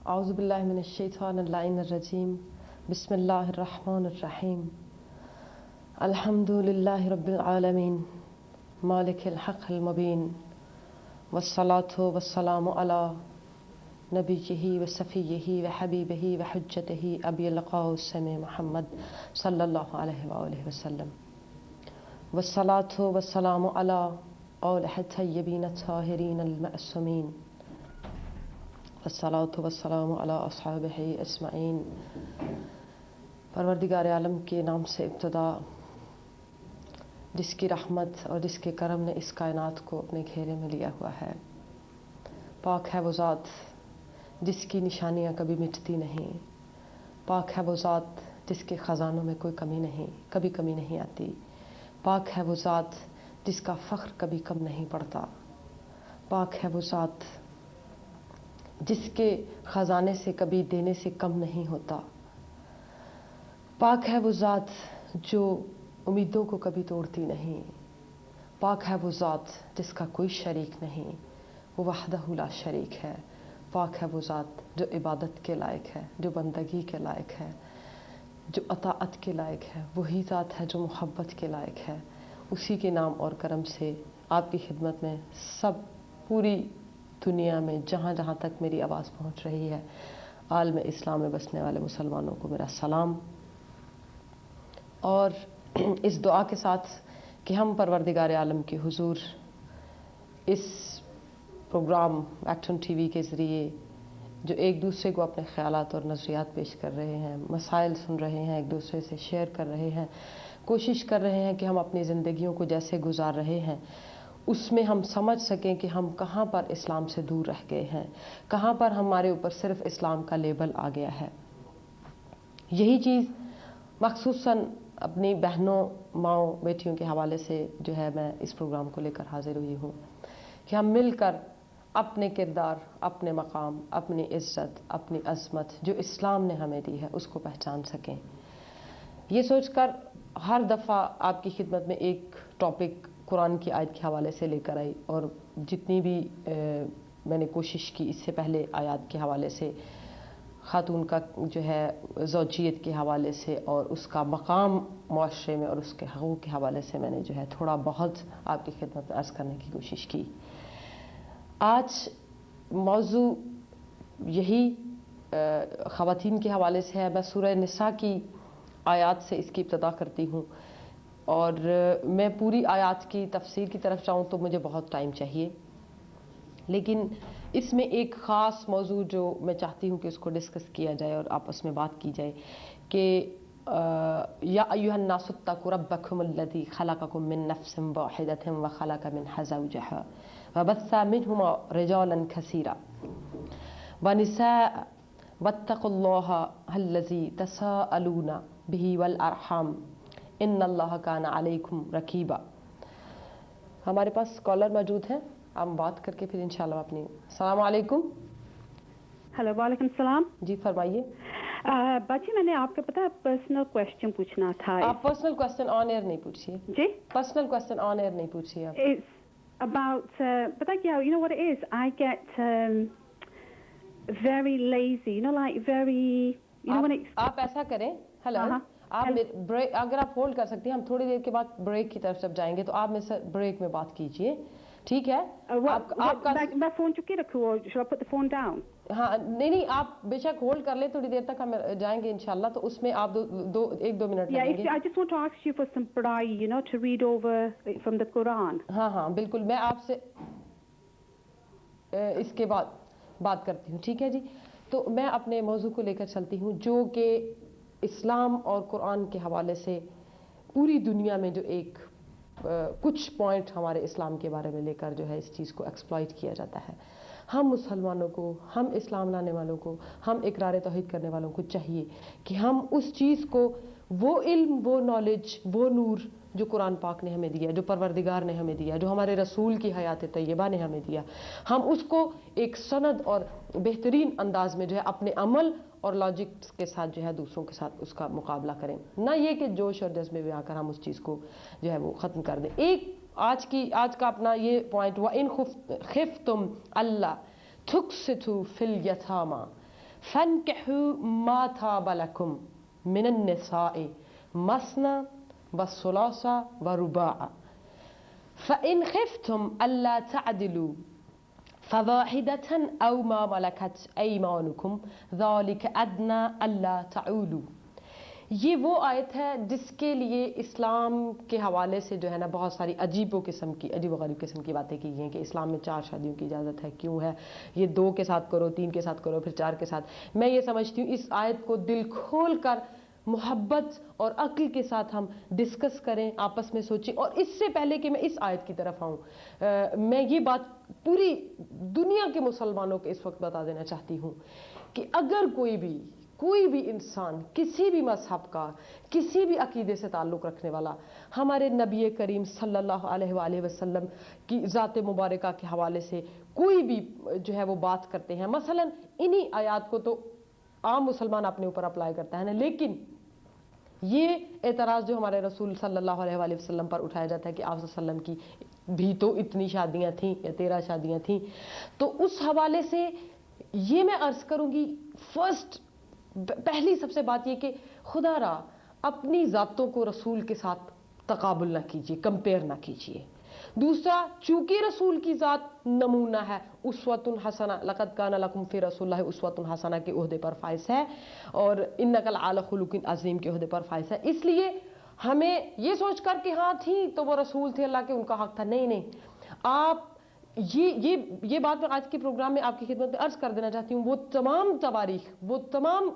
اعوذ باللہ من الشیطان اللعین الرجیم بسم اللہ الرحمن الرحیم الحمد للہ رب العالمین مالک الحق المبین والصلاة والسلام علی نبیہ وصفیہ وحبیبہ وحجتہ ابی القاسم محمد صلی اللہ علیہ وآلہ وسلم والصلاة والسلام علی آلہ الطیبین الطاہرین المعصومین والصلاة والسلام علی اصحابہ اجمعین۔ پروردگار عالم کے نام سے ابتدا، جس کی رحمت اور جس کے کرم نے اس کائنات کو اپنے گھیرے میں لیا ہوا ہے۔ پاک ہے وہ ذات جس کی نشانیاں کبھی مٹتی نہیں، پاک ہے وہ ذات جس کے خزانوں میں کوئی کمی نہیں، کبھی کمی نہیں آتی، پاک ہے وہ ذات جس کا فخر کبھی کم نہیں پڑتا، پاک ہے وہ ذات جس کے خزانے سے کبھی دینے سے کم نہیں ہوتا، پاک ہے وہ ذات جو امیدوں کو کبھی توڑتی نہیں، پاک ہے وہ ذات جس کا کوئی شریک نہیں، وہ وحدہ لا شریک ہے، پاک ہے وہ ذات جو عبادت کے لائق ہے، جو بندگی کے لائق ہے، جو اطاعت کے لائق ہے، وہی ذات ہے جو محبت کے لائق ہے۔ اسی کے نام اور کرم سے آپ کی خدمت میں سب پوری دنیا میں جہاں جہاں تک میری آواز پہنچ رہی ہے، عالم اسلام میں بسنے والے مسلمانوں کو میرا سلام، اور اس دعا کے ساتھ کہ ہم پروردگار عالم کے حضور اس پروگرام ایکٹن ٹی وی کے ذریعے جو ایک دوسرے کو اپنے خیالات اور نظریات پیش کر رہے ہیں، مسائل سن رہے ہیں، ایک دوسرے سے شیئر کر رہے ہیں، کوشش کر رہے ہیں کہ ہم اپنی زندگیوں کو جیسے گزار رہے ہیں اس میں ہم سمجھ سکیں کہ ہم کہاں پر اسلام سے دور رہ گئے ہیں، کہاں پر ہمارے اوپر صرف اسلام کا لیبل آ گیا ہے۔ یہی چیز مخصوصاً اپنی بہنوں، ماؤں، بیٹیوں کے حوالے سے جو ہے میں اس پروگرام کو لے کر حاضر ہوئی ہوں کہ ہم مل کر اپنے کردار، اپنے مقام، اپنی عزت، اپنی عظمت جو اسلام نے ہمیں دی ہے اس کو پہچان سکیں۔ یہ سوچ کر ہر دفعہ آپ کی خدمت میں ایک ٹاپک قرآن کی آیت کے حوالے سے لے کر آئی، اور جتنی بھی میں نے کوشش کی اس سے پہلے آیات کے حوالے سے، خاتون کا جو ہے زوجیت کے حوالے سے اور اس کا مقام معاشرے میں اور اس کے حقوق کے حوالے سے میں نے جو ہے تھوڑا بہت آپ کی خدمت میں عرض کرنے کی کوشش کی۔ آج موضوع یہی خواتین کے حوالے سے ہے۔ میں سورہ نساء کی آیات سے اس کی ابتدا کرتی ہوں، اور میں پوری آیات کی تفسیر کی طرف جاؤں تو مجھے بہت ٹائم چاہیے، لیکن اس میں ایک خاص موضوع جو میں چاہتی ہوں کہ اس کو ڈسکس کیا جائے اور آپس میں بات کی جائے کہ یا ایھا الناس اتقوا ربکم الذی خلقکم من نفس واحدۃ وخلق منها زوجها وبث منهما رجالا كثيرا ونساء واتقوا الله الذی تساءلون به والارحام ان اللہ کان علیکم رقیبا۔ ہمارے پاس کالر موجود ہیں، ہم بات کر کے پھر انشاءاللہ اپنی۔ السلام علیکم۔ ہلو، وعلیکم السلام۔ جی فرمائیے۔ باجی میں نے آپ کو پتا پرسنل کوشچن پوچھنا تھا۔ آپ پرسنل کوشچن آن ایئر نہیں پوچھیے جی، پرسنل کوشچن آن ایئر نہیں پوچھیے آپ۔ about پتا کیا you know what it is I get very lazy, you know, like very you know when it's آپ ایسا کریں، ہلو آپ بریک اگر آپ ہولڈ کر سکتے ہیں، ہم تھوڑی دیر کے بعد بریک کی طرف جب جائیں گے تو آپ میں سے بریک میں بات کیجئے، ٹھیک ہے؟ آپ کا میں فون چکی رکھوں اور should I put the phone down؟ ہاں نہیں آپ بے شک ہولڈ کر لیں، تھوڑی دیر تک ہم جائیں گے انشاءاللہ، تو اس میں آپ ایک دو منٹ لگیں گے۔ I just want to ask you for some pradai, you know, to read over from the Quran۔ ہاں بالکل، میں آپ سے اس کے بعد بات کرتی ہوں، ٹھیک ہے جی۔ تو میں اپنے موضوع کو لے کر چلتی ہوں جو کہ اسلام اور قرآن کے حوالے سے پوری دنیا میں جو ایک کچھ پوائنٹ ہمارے اسلام کے بارے میں لے کر جو ہے اس چیز کو ایکسپلائٹ کیا جاتا ہے۔ ہم مسلمانوں کو، ہم اسلام لانے والوں کو، ہم اقرار توحید کرنے والوں کو چاہیے کہ ہم اس چیز کو، وہ علم، وہ نالج، وہ نور جو قرآن پاک نے ہمیں دیا، جو پروردگار نے ہمیں دیا، جو ہمارے رسول کی حیات طیبہ نے ہمیں دیا، ہم اس کو ایک سند اور بہترین انداز میں جو ہے اپنے عمل اور لاجکس کے ساتھ جو ہے دوسروں کے ساتھ اس کا مقابلہ کریں، نہ یہ کہ جوش اور جذبے میں آ کر ہم اس چیز کو جو ہے وہ ختم کر دیں۔ ایک آج کا اپنا یہ پوائنٹ ہوا ان خفتم اللہ تقسطوا فی الیتامی فانکحوا ما طاب لکم من النساء مثنی والثلاث والرباع فإن خفتم ألا تعدلوا فواحدة أو ما ملكت أيمانكم ذلك أدنى ألا تعولوا. یہ وہ آیت ہے جس کے لیے اسلام کے حوالے سے جو ہے نا بہت ساری عجیب و غریب قسم کی باتیں کی گئی ہیں کہ اسلام میں 4 شادیوں کی اجازت ہے. کیوں ہے یہ 2 کے ساتھ کرو, 3 کے ساتھ کرو, پھر 4 کے ساتھ. میں یہ سمجھتی ہوں اس آیت کو دل کھول کر محبت اور عقل کے ساتھ ہم ڈسکس کریں, آپس میں سوچیں. اور اس سے پہلے کہ میں اس آیت کی طرف آؤں, میں یہ بات پوری دنیا کے مسلمانوں کو اس وقت بتا دینا چاہتی ہوں کہ اگر کوئی بھی انسان کسی بھی مذہب کا, کسی بھی عقیدے سے تعلق رکھنے والا ہمارے نبی کریم صلی اللہ علیہ وآلہ وسلم کی ذات مبارکہ کے حوالے سے کوئی بھی جو ہے وہ بات کرتے ہیں, مثلا انہی آیات کو تو عام مسلمان اپنے اوپر اپلائی کرتا ہے نا, لیکن یہ اعتراض جو ہمارے رسول صلی اللہ علیہ وآلہ وسلم پر اٹھایا جاتا ہے کہ آپ صلی اللہ علیہ وسلم کی بھی تو اتنی شادیاں تھیں یا 13 شادیاں تھیں, تو اس حوالے سے یہ میں عرض کروں گی پہلی سب سے بات یہ کہ خدا را اپنی ذاتوں کو رسول کے ساتھ تقابل نہ کیجیے, کمپیئر نہ کیجیے. دوسرا, چونکہ رسول کی ذات نمونہ ہے, اسوۃ حسنہ, لقد کان لکم فی رسول اللہ اسوۃ حسنہ کے عہدے پر فائز ہے, اور انک لعلی خلق عظیم کے عہدے پر فائز ہے. اس لیے ہمیں یہ سوچ کر کہ ہاں تھی تو وہ رسول تھے, اللہ کے, ان کا حق تھا, نہیں. آپ یہ بات میں آج کے پروگرام میں آپ کی خدمت میں عرض کر دینا چاہتی ہوں. وہ تمام تواریخ, وہ تمام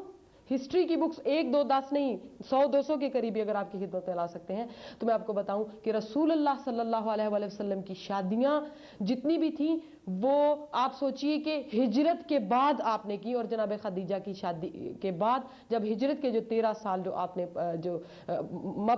ہسٹری کی بکس 1 2 10 نہیں 100 200 کے قریبی اگر آپ کی خدمت میں لا سکتے ہیں تو میں آپ کو بتاؤں کہ رسول اللہ صلی اللہ علیہ وآلہ وسلم کی شادیاں جتنی بھی تھیں وہ آپ سوچئے کہ ہجرت کے بعد آپ نے کی, اور جناب خدیجہ کی شادی کے بعد جب ہجرت کے جو 13 سال جو آپ نے جو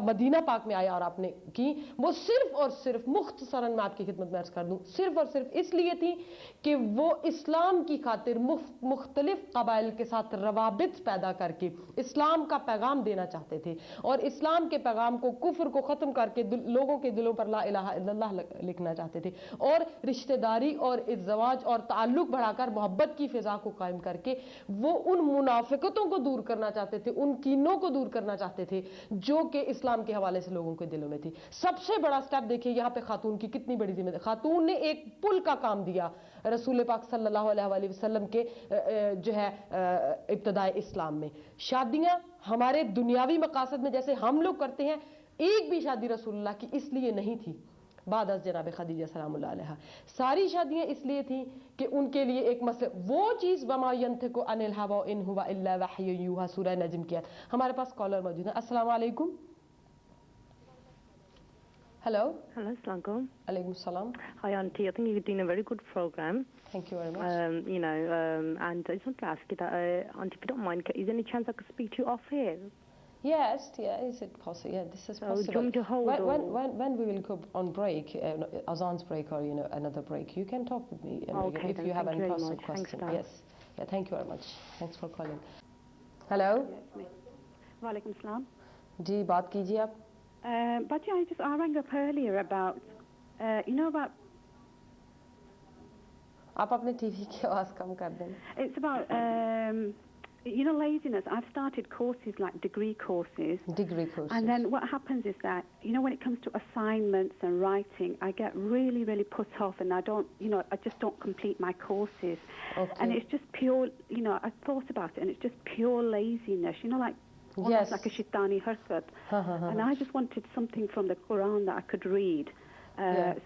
مدینہ پاک میں آیا اور آپ نے کی, وہ صرف اور صرف مختصراً میں آپ کی خدمت میں عرض کر دوں, صرف اور صرف اس لیے تھی کہ وہ اسلام کی خاطر مختلف قبائل کے ساتھ روابط پیدا کر کے اسلام کا پیغام دینا چاہتے تھے, اور اسلام کے پیغام کو, کفر کو ختم کر کے لوگوں کے دلوں پر لا الہ الا اللہ لکھنا چاہتے تھے, اور رشتہ داری اور ازدواج اور تعلق بڑھا کر محبت کی فضا کو قائم کر کے وہ ان منافقتوں کو دور کرنا چاہتے تھے, ان کینوں کو دور کرنا چاہتے تھے جو کہ اسلام کے حوالے سے لوگوں کے دلوں میں تھی. سب سے بڑا سٹیپ دیکھیے یہاں پہ خاتون کی کتنی بڑی ذمہ داری. خاتون نے ایک پل کا کام دیا رسول پاک صلی اللہ علیہ وآلہ وسلم کے جو ہے ابتدائے اسلام میں. شادیاں ہمارے دنیاوی مقاصد میں جیسے ہم لوگ کرتے ہیں, ایک بھی شادی رسول اللہ کی اس لیے نہیں تھی بعد از جناب خدیجہ سلام اللہ علیہ. ساری شادیاں اس لیے تھیں کہ ان کے لیے ایک مسئلہ, وہ چیز وما ینطق عن الہوی ان هو الا وحی یوحی, سورہ نجم کی. ہمارے پاس کالر موجود ہیں. السلام علیکم. Hello. Assalamu alaikum. Alaikum salam. Hi, Auntie. I think you're doing a very good program. Thank you very much. And I just want to ask you that, Auntie, if you don't mind, is there any chance I could speak to you off here? Yes, is it possible? Yeah, this is possible. Do you want me to hold when we will go on break, Azan's break or another break, you can talk with me Okay, if you have any personal question. Yes. Yeah, thank you very much. Thanks for calling. Hello. Walaikum salam. جی بات کیجیے آپ. But yeah, I rang up earlier about, about. آپ اپنے T V کی آواز کم کر دیں. It's about, laziness. I've started courses like degree courses. And then what happens is that, when it comes to assignments and writing, I get really, really put off, and I just don't complete my courses. Okay. And it's just pure, I thought about it, and it's just pure laziness, almost like a shaitani harkat. And I just wanted something from the Quran that I could read,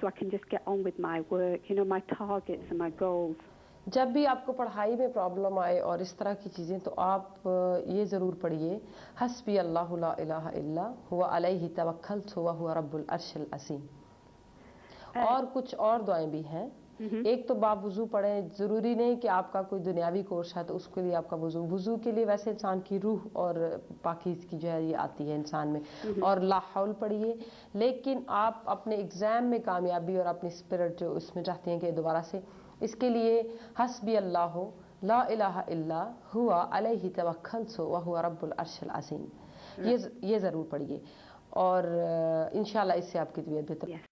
so I can just get on with my work, my targets and my goals. جب بھی آپ کو پڑھائی میں problem آئے اور اس طرح کی چیزیں, تو آپ یہ ضرور پڑھیے حسبی اللہ لا الہ الا هو علیہ توکلت وهو رب العرش العظیم. اور کچھ اور دعائیں بھی ہیں. ایک تو باب وضو پڑھیں. ضروری نہیں کہ آپ کا کوئی دنیاوی کورس ہے تو اس کے لیے آپ کا وضو کے لیے ویسے انسان کی روح اور پاکیزگی جو ہے یہ آتی ہے انسان میں, اور لا حول پڑھیے. لیکن آپ اپنے ایگزام میں کامیابی اور اپنی اسپرٹ جو اس میں چاہتے ہیں کہ دوبارہ سے, اس کے لیے حسبی اللہ لا الہ الا هو علیہ توکلت وهو رب العرش العظیم, یہ ضرور پڑھیے, اور انشاءاللہ اس سے آپ کی طبیعت بہتر.